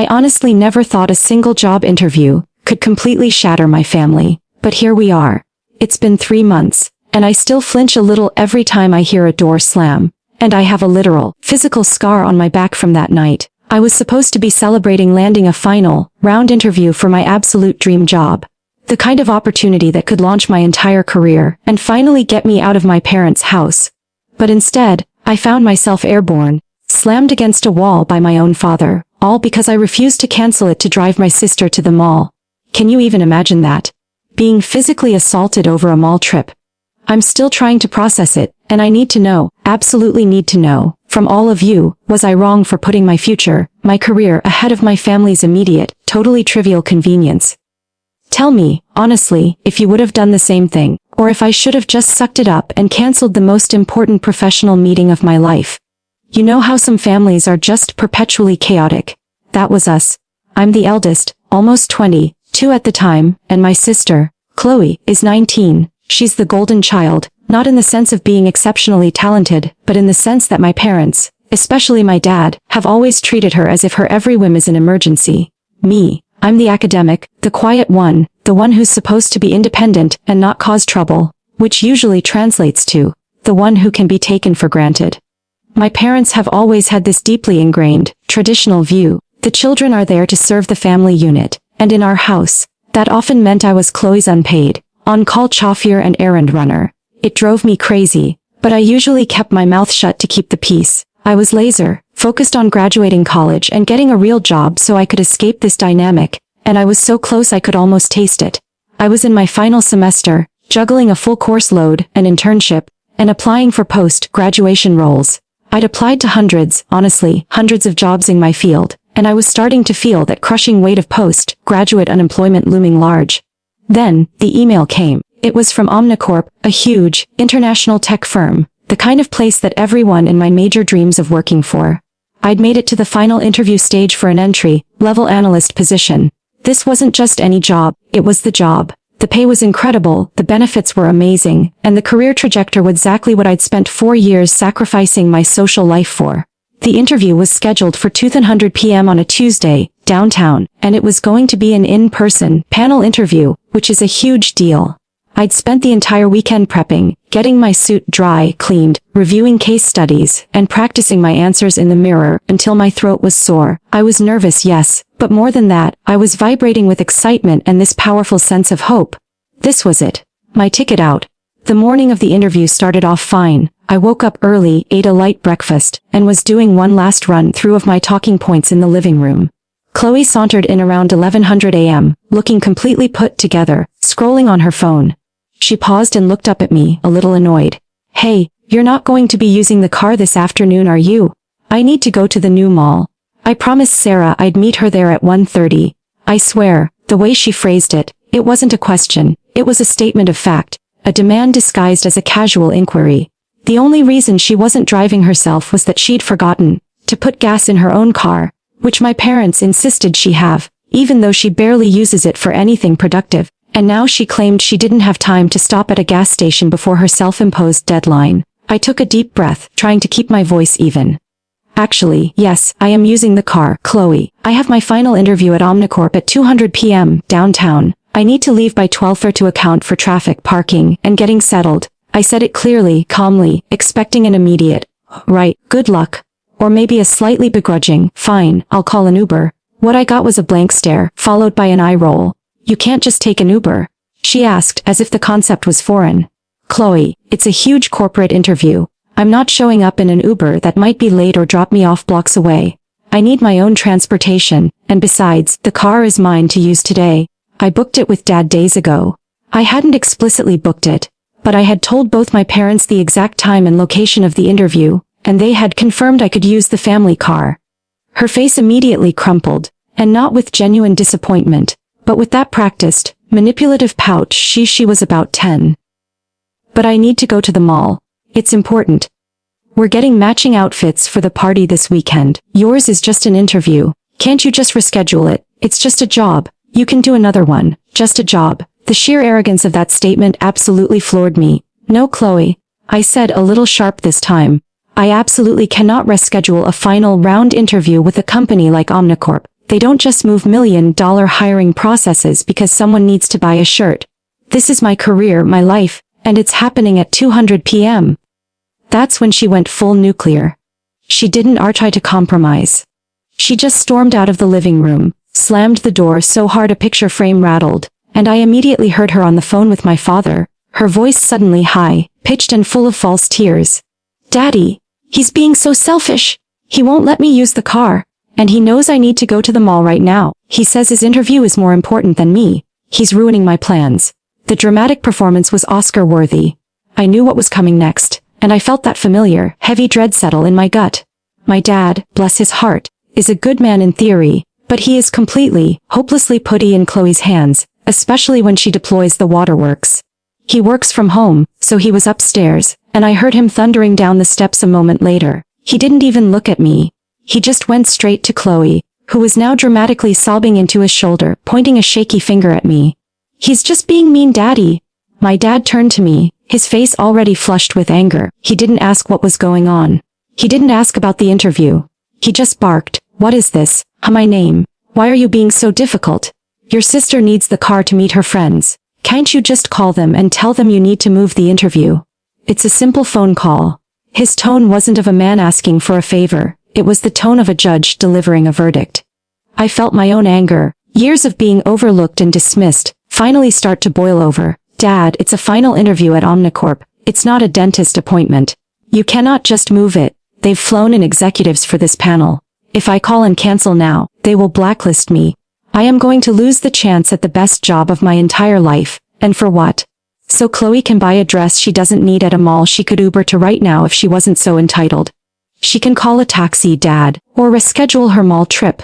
honestly never thought a single job interview could completely shatter my family. But here we are. It's been 3 months, and I still flinch a little every time I hear a door slam. And I have a literal, physical scar on my back from that night. I was supposed to be celebrating landing a final, round interview for my absolute dream job. The kind of opportunity that could launch my entire career and finally get me out of my parents' house. But instead, I found myself airborne, slammed against a wall by my own father, all because I refused to cancel it to drive my sister to the mall. Can you even imagine that? Being physically assaulted over a mall trip. I'm still trying to process it, and I need to know, absolutely need to know, from all of you, was I wrong for putting my future, my career ahead of my family's immediate, totally trivial convenience? Tell me, honestly, if you would have done the same thing, or if I should have just sucked it up and canceled the most important professional meeting of my life. You know how some families are just perpetually chaotic. That was us. I'm the eldest, almost 22 at the time, and my sister, Chloe, is 19. She's the golden child, not in the sense of being exceptionally talented, but in the sense that my parents, especially my dad, have always treated her as if her every whim is an emergency. Me, I'm the academic, the quiet one, the one who's supposed to be independent and not cause trouble, which usually translates to the one who can be taken for granted. My parents have always had this deeply ingrained, traditional view. The children are there to serve the family unit, and in our house, that often meant I was Chloe's unpaid, on-call chauffeur and errand runner. It drove me crazy, but I usually kept my mouth shut to keep the peace. I was focused on graduating college and getting a real job so I could escape this dynamic, and I was so close I could almost taste it. I was in my final semester, juggling a full course load, an internship, and applying for post-graduation roles. I'd applied to hundreds of jobs in my field, and I was starting to feel that crushing weight of post-graduate unemployment looming large. Then, the email came. It was from Omnicorp, a huge, international tech firm, the kind of place that everyone in my major dreams of working for. I'd made it to the final interview stage for an entry-level analyst position. This wasn't just any job, it was the job. The pay was incredible, the benefits were amazing, and the career trajectory was exactly what I'd spent 4 years sacrificing my social life for. The interview was scheduled for 2:00 p.m. on a Tuesday, downtown, and it was going to be an in-person panel interview, which is a huge deal. I'd spent the entire weekend prepping, getting my suit dry cleaned, reviewing case studies, and practicing my answers in the mirror until my throat was sore. I was nervous, yes, but more than that, I was vibrating with excitement and this powerful sense of hope. This was it. My ticket out. The morning of the interview started off fine. I woke up early, ate a light breakfast, and was doing one last run through of my talking points in the living room. Chloe sauntered in around 1100 a.m., looking completely put together, scrolling on her phone. She paused and looked up at me, a little annoyed. Hey, you're not going to be using the car this afternoon, are you? I need to go to the new mall. I promised Sarah I'd meet her there at 1:30. I swear, the way she phrased it, it wasn't a question, it was a statement of fact, a demand disguised as a casual inquiry. The only reason she wasn't driving herself was that she'd forgotten to put gas in her own car, which my parents insisted she have, even though she barely uses it for anything productive. And now she claimed she didn't have time to stop at a gas station before her self-imposed deadline. I took a deep breath, trying to keep my voice even. Actually, yes, I am using the car, Chloe. I have my final interview at Omnicorp at 2:00 p.m. downtown. I need to leave by 12:00 to account for traffic, parking, and getting settled. I said it clearly, calmly, expecting an immediate, right, good luck. Or maybe a slightly begrudging, fine, I'll call an Uber. What I got was a blank stare, followed by an eye roll. You can't just take an Uber? She asked, as if the concept was foreign. Chloe, it's a huge corporate interview. I'm not showing up in an Uber that might be late or drop me off blocks away. I need my own transportation, and besides, the car is mine to use today. I booked it with Dad days ago. I hadn't explicitly booked it, but I had told both my parents the exact time and location of the interview, and they had confirmed I could use the family car. Her face immediately crumpled, and not with genuine disappointment, but with that practiced, manipulative pout she was about 10. But I need to go to the mall. It's important. We're getting matching outfits for the party this weekend. Yours is just an interview. Can't you just reschedule it? It's just a job. You can do another one. Just a job. The sheer arrogance of that statement absolutely floored me. No, Chloe, I said a little sharp this time. I absolutely cannot reschedule a final round interview with a company like Omnicorp. They don't just move $1 million hiring processes because someone needs to buy a shirt. This is my career, my life, and it's happening at 200 p.m. That's when she went full nuclear. She didn't try to compromise. She just stormed out of the living room, slammed the door so hard a picture frame rattled, and I immediately heard her on the phone with my father, her voice suddenly high, pitched and full of false tears. "Daddy, he's being so selfish. He won't let me use the car, and he knows I need to go to the mall right now. He says his interview is more important than me. He's ruining my plans." The dramatic performance was Oscar-worthy. I knew what was coming next, and I felt that familiar, heavy dread settle in my gut. My dad, bless his heart, is a good man in theory, but he is completely, hopelessly putty in Chloe's hands, especially when she deploys the waterworks. He works from home, so he was upstairs, and I heard him thundering down the steps a moment later. He didn't even look at me. He just went straight to Chloe, who was now dramatically sobbing into his shoulder, pointing a shaky finger at me. "He's just being mean, Daddy." My dad turned to me, his face already flushed with anger. He didn't ask what was going on. He didn't ask about the interview. He just barked, "What is this? My name. Why are you being so difficult? Your sister needs the car to meet her friends. Can't you just call them and tell them you need to move the interview? It's a simple phone call." His tone wasn't of a man asking for a favor, it was the tone of a judge delivering a verdict. I felt my own anger, years of being overlooked and dismissed, finally start to boil over. "Dad, it's a final interview at Omnicorp. It's not a dentist appointment. You cannot just move it. They've flown in executives for this panel. If I call and cancel now, they will blacklist me. I am going to lose the chance at the best job of my entire life, and for what? So Chloe can buy a dress she doesn't need at a mall she could Uber to right now if she wasn't so entitled. She can call a taxi, Dad, or reschedule her mall trip."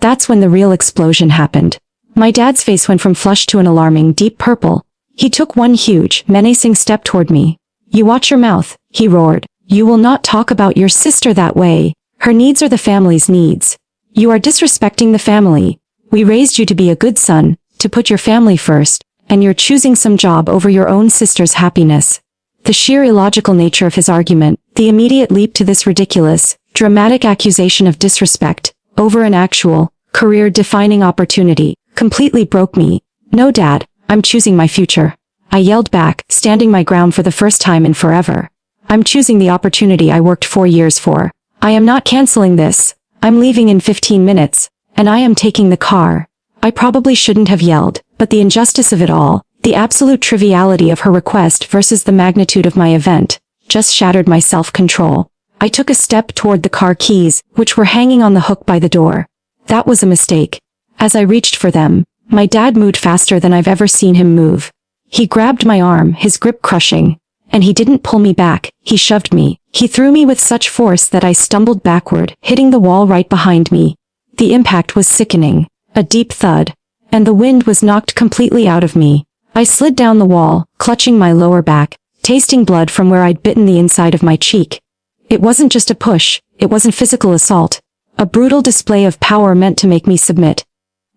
That's when the real explosion happened. My dad's face went from flushed to an alarming deep purple. He took one huge, menacing step toward me. "You watch your mouth," he roared. "You will not talk about your sister that way. Her needs are the family's needs. You are disrespecting the family. We raised you to be a good son, to put your family first, and you're choosing some job over your own sister's happiness." The sheer illogical nature of his argument, the immediate leap to this ridiculous, dramatic accusation of disrespect, over an actual, career-defining opportunity, completely broke me. "No, Dad, I'm choosing my future," I yelled back, standing my ground for the first time in forever. "I'm choosing the opportunity I worked 4 years for. I am not canceling this. I'm leaving in 15 minutes, and I am taking the car." I probably shouldn't have yelled, but the injustice of it all, the absolute triviality of her request versus the magnitude of my event, just shattered my self-control. I took a step toward the car keys, which were hanging on the hook by the door. That was a mistake. As I reached for them, my dad moved faster than I've ever seen him move. He grabbed my arm, his grip crushing. And he didn't pull me back, he shoved me. He threw me with such force that I stumbled backward, hitting the wall right behind me. The impact was sickening, a deep thud, and the wind was knocked completely out of me. I slid down the wall, clutching my lower back, tasting blood from where I'd bitten the inside of my cheek. It wasn't just a push, it wasn't physical assault. A brutal display of power meant to make me submit.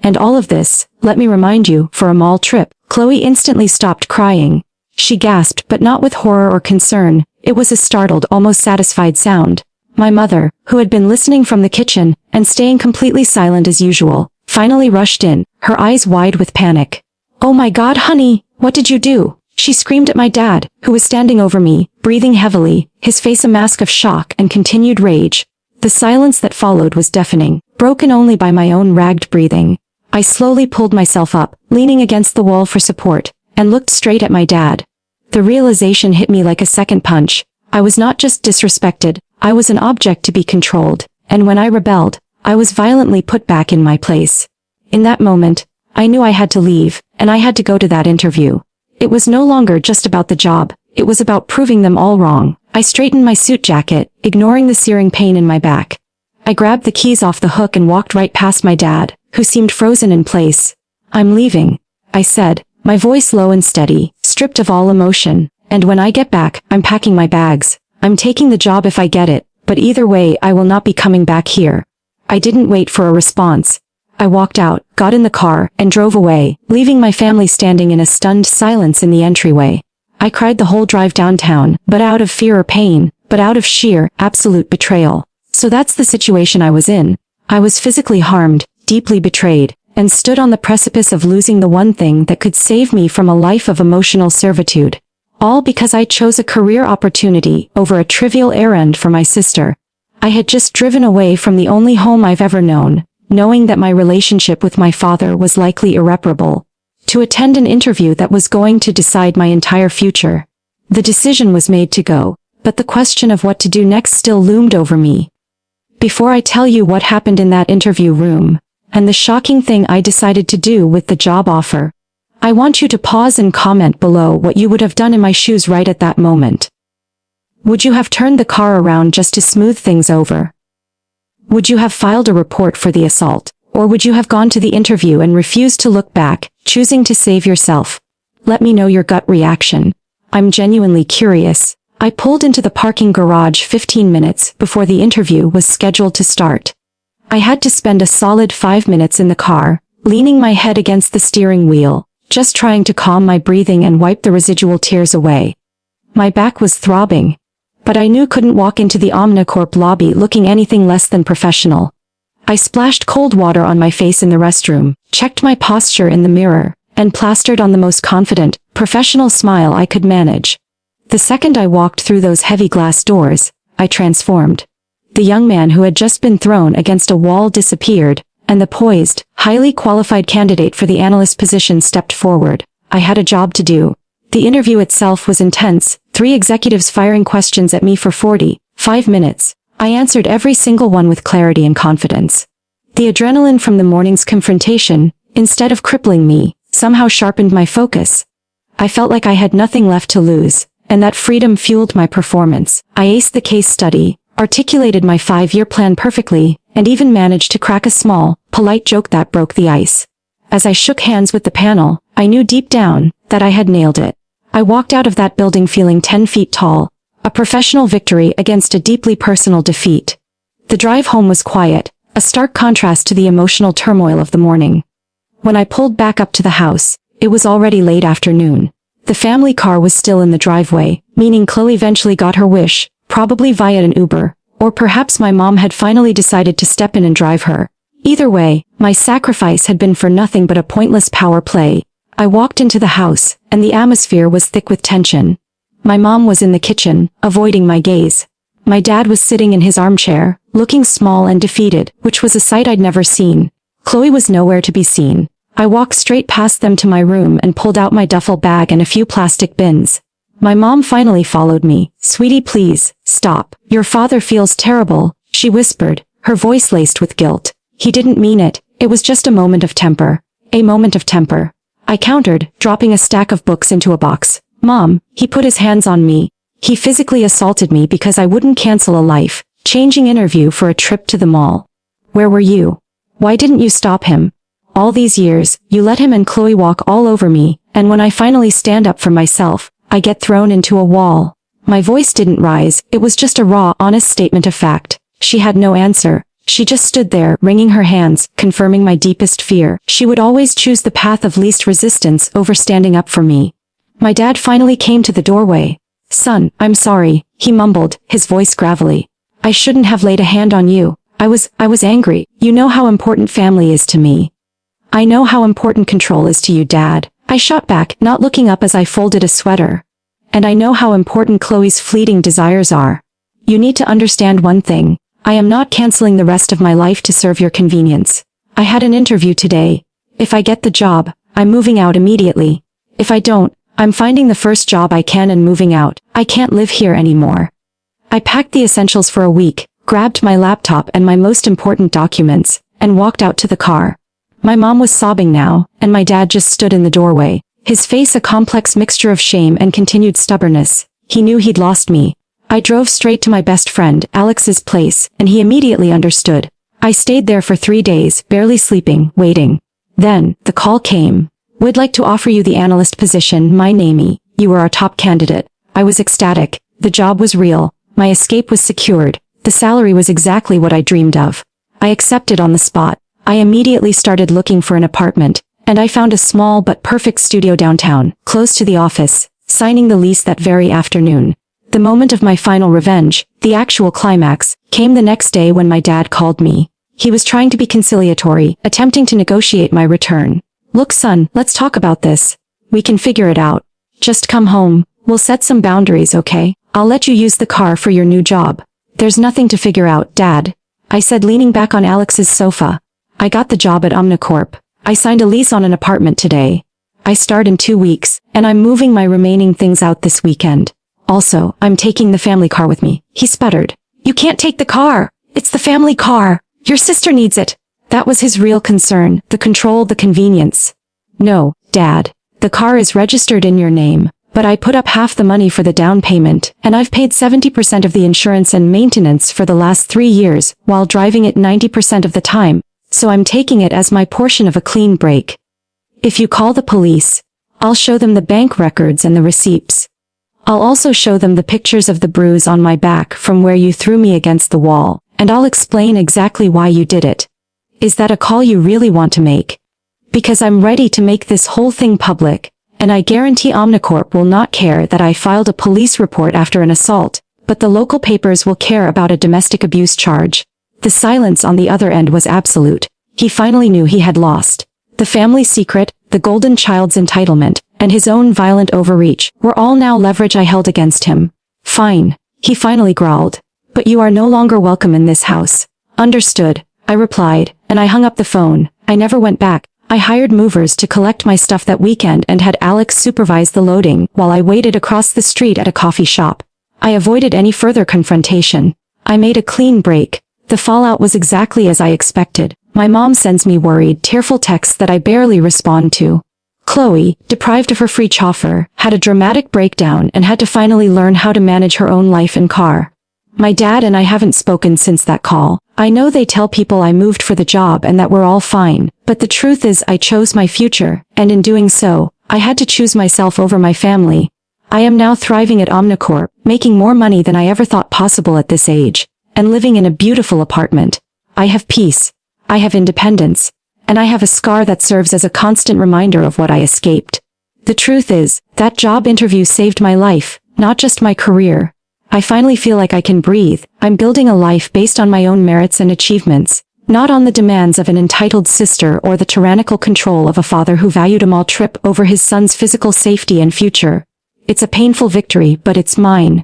And all of this, let me remind you, for a mall trip. Chloe instantly stopped crying. She gasped, but not with horror or concern. It was a startled, almost satisfied sound. My mother, who had been listening from the kitchen, and staying completely silent as usual, finally rushed in, her eyes wide with panic. "Oh my God, honey, what did you do?" She screamed at my dad, who was standing over me, breathing heavily, his face a mask of shock and continued rage. The silence that followed was deafening, broken only by my own ragged breathing. I slowly pulled myself up, leaning against the wall for support, and looked straight at my dad. The realization hit me like a second punch. I was not just disrespected, I was an object to be controlled, and when I rebelled, I was violently put back in my place. In that moment, I knew I had to leave, and I had to go to that interview. It was no longer just about the job, it was about proving them all wrong. I straightened my suit jacket, ignoring the searing pain in my back. I grabbed the keys off the hook and walked right past my dad, who seemed frozen in place. "I'm leaving," I said, my voice low and steady, stripped of all emotion. "And when I get back, I'm packing my bags. I'm taking the job if I get it, but either way I will not be coming back here." I didn't wait for a response. I walked out, got in the car, and drove away, leaving my family standing in a stunned silence in the entryway. I cried the whole drive downtown, but out of fear or pain, but out of sheer, absolute betrayal. So that's the situation I was in. I was physically harmed, deeply betrayed, and stood on the precipice of losing the one thing that could save me from a life of emotional servitude. All because I chose a career opportunity over a trivial errand for my sister. I had just driven away from the only home I've ever known, knowing that my relationship with my father was likely irreparable, to attend an interview that was going to decide my entire future. The decision was made to go, but the question of what to do next still loomed over me. Before I tell you what happened in that interview room, and the shocking thing I decided to do with the job offer, I want you to pause and comment below what you would have done in my shoes right at that moment. Would you have turned the car around just to smooth things over? Would you have filed a report for the assault, or would you have gone to the interview and refused to look back, choosing to save yourself? Let me know your gut reaction. I'm genuinely curious. I pulled into the parking garage 15 minutes before the interview was scheduled to start. I had to spend a solid 5 minutes in the car, leaning my head against the steering wheel, just trying to calm my breathing and wipe the residual tears away. My back was throbbing, but I knew couldn't walk into the Omnicorp lobby looking anything less than professional. I splashed cold water on my face in the restroom, checked my posture in the mirror, and plastered on the most confident, professional smile I could manage. The second I walked through those heavy glass doors, I transformed. The young man who had just been thrown against a wall disappeared, and the poised, highly qualified candidate for the analyst position stepped forward. I had a job to do. The interview itself was intense, 3 executives firing questions at me for 45 minutes. I answered every single one with clarity and confidence. The adrenaline from the morning's confrontation, instead of crippling me, somehow sharpened my focus. I felt like I had nothing left to lose, and that freedom fueled my performance. I aced the case study, articulated my 5-year plan perfectly, and even managed to crack a small, polite joke that broke the ice. As I shook hands with the panel, I knew deep down that I had nailed it. I walked out of that building feeling 10 feet tall, a professional victory against a deeply personal defeat. The drive home was quiet, a stark contrast to the emotional turmoil of the morning. When I pulled back up to the house, it was already late afternoon. The family car was still in the driveway, meaning Chloe eventually got her wish, probably via an Uber, or perhaps my mom had finally decided to step in and drive her. Either way, my sacrifice had been for nothing but a pointless power play. I walked into the house, and the atmosphere was thick with tension. My mom was in the kitchen, avoiding my gaze. My dad was sitting in his armchair, looking small and defeated, which was a sight I'd never seen. Chloe was nowhere to be seen. I walked straight past them to my room and pulled out my duffel bag and a few plastic bins. My mom finally followed me. "Sweetie, please, stop. Your father feels terrible," she whispered, her voice laced with guilt. "He didn't mean it. It was just a moment of temper." "A moment of temper," I countered, dropping a stack of books into a box. "Mom, he put his hands on me. He physically assaulted me because I wouldn't cancel a life-changing interview for a trip to the mall." "Where were you? Why didn't you stop him? All these years, you let him and Chloe walk all over me, and when I finally stand up for myself, I get thrown into a wall." My voice didn't rise, it was just a raw, honest statement of fact. She had no answer. She just stood there, wringing her hands, confirming my deepest fear. She would always choose the path of least resistance over standing up for me. My dad finally came to the doorway. "Son, I'm sorry," he mumbled, his voice gravelly. "I shouldn't have laid a hand on you. I was angry. You know how important family is to me." "I know how important control is to you, Dad," I shot back, not looking up as I folded a sweater. "And I know how important Chloe's fleeting desires are. You need to understand one thing. I am not canceling the rest of my life to serve your convenience. I had an interview today. If I get the job, I'm moving out immediately. If I don't, I'm finding the first job I can and moving out. I can't live here anymore." I packed the essentials for a week, grabbed my laptop and my most important documents, and walked out to the car. My mom was sobbing now, and my dad just stood in the doorway, his face a complex mixture of shame and continued stubbornness. He knew he'd lost me. I drove straight to my best friend, Alex's place, and he immediately understood. I stayed there for 3 days, barely sleeping, waiting. Then, the call came. "We'd like to offer you the analyst position, my namey. You were our top candidate." I was ecstatic. The job was real. My escape was secured. The salary was exactly what I dreamed of. I accepted on the spot. I immediately started looking for an apartment, and I found a small but perfect studio downtown, close to the office, signing the lease that very afternoon. The moment of my final revenge, the actual climax, came the next day when my dad called me. He was trying to be conciliatory, attempting to negotiate my return. Look son, let's talk about this. We can figure it out. Just come home. We'll set some boundaries, okay? I'll let you use the car for your new job. There's nothing to figure out, Dad, I said, leaning back on Alex's sofa. I got the job at Omnicorp. I signed a lease on an apartment today. I start in 2 weeks, and I'm moving my remaining things out this weekend. Also, I'm taking the family car with me. He sputtered. You can't take the car. It's the family car. Your sister needs it. That was his real concern, the control, the convenience. No, Dad. The car is registered in your name, but I put up half the money for the down payment, and I've paid 70% of the insurance and maintenance for the last 3 years, while driving it 90% of the time, so I'm taking it as my portion of a clean break. If you call the police, I'll show them the bank records and the receipts. I'll also show them the pictures of the bruise on my back from where you threw me against the wall, and I'll explain exactly why you did it. Is that a call you really want to make? Because I'm ready to make this whole thing public, and I guarantee Omnicorp will not care that I filed a police report after an assault, but the local papers will care about a domestic abuse charge. The silence on the other end was absolute. He finally knew he had lost. The family secret, the golden child's entitlement, and his own violent overreach were all now leverage I held against him. Fine, he finally growled. But you are no longer welcome in this house. Understood, I replied, and I hung up the phone. I never went back. I hired movers to collect my stuff that weekend and had Alex supervise the loading while I waited across the street at a coffee shop. I avoided any further confrontation. I made a clean break. The fallout was exactly as I expected. My mom sends me worried, tearful texts that I barely respond to. Chloe, deprived of her free chauffeur, had a dramatic breakdown and had to finally learn how to manage her own life and car. My dad and I haven't spoken since that call. I know they tell people I moved for the job and that we're all fine, but the truth is I chose my future, and in doing so, I had to choose myself over my family. I am now thriving at Omnicorp, making more money than I ever thought possible at this age, and living in a beautiful apartment. I have peace. I have independence. And I have a scar that serves as a constant reminder of what I escaped. The truth is, that job interview saved my life, not just my career. I finally feel like I can breathe. I'm building a life based on my own merits and achievements, not on the demands of an entitled sister or the tyrannical control of a father who valued a mall trip over his son's physical safety and future. It's a painful victory, but it's mine.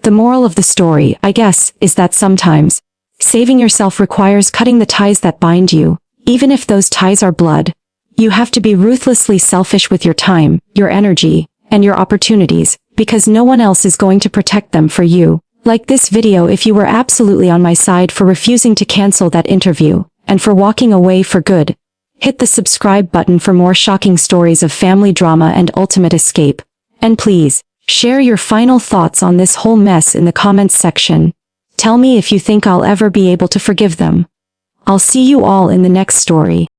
The moral of the story, I guess, is that sometimes, saving yourself requires cutting the ties that bind you, even if those ties are blood. You have to be ruthlessly selfish with your time, your energy, and your opportunities, because no one else is going to protect them for you. Like this video if you were absolutely on my side for refusing to cancel that interview, and for walking away for good. Hit the subscribe button for more shocking stories of family drama and ultimate escape. And please, share your final thoughts on this whole mess in the comments section. Tell me if you think I'll ever be able to forgive them. I'll see you all in the next story.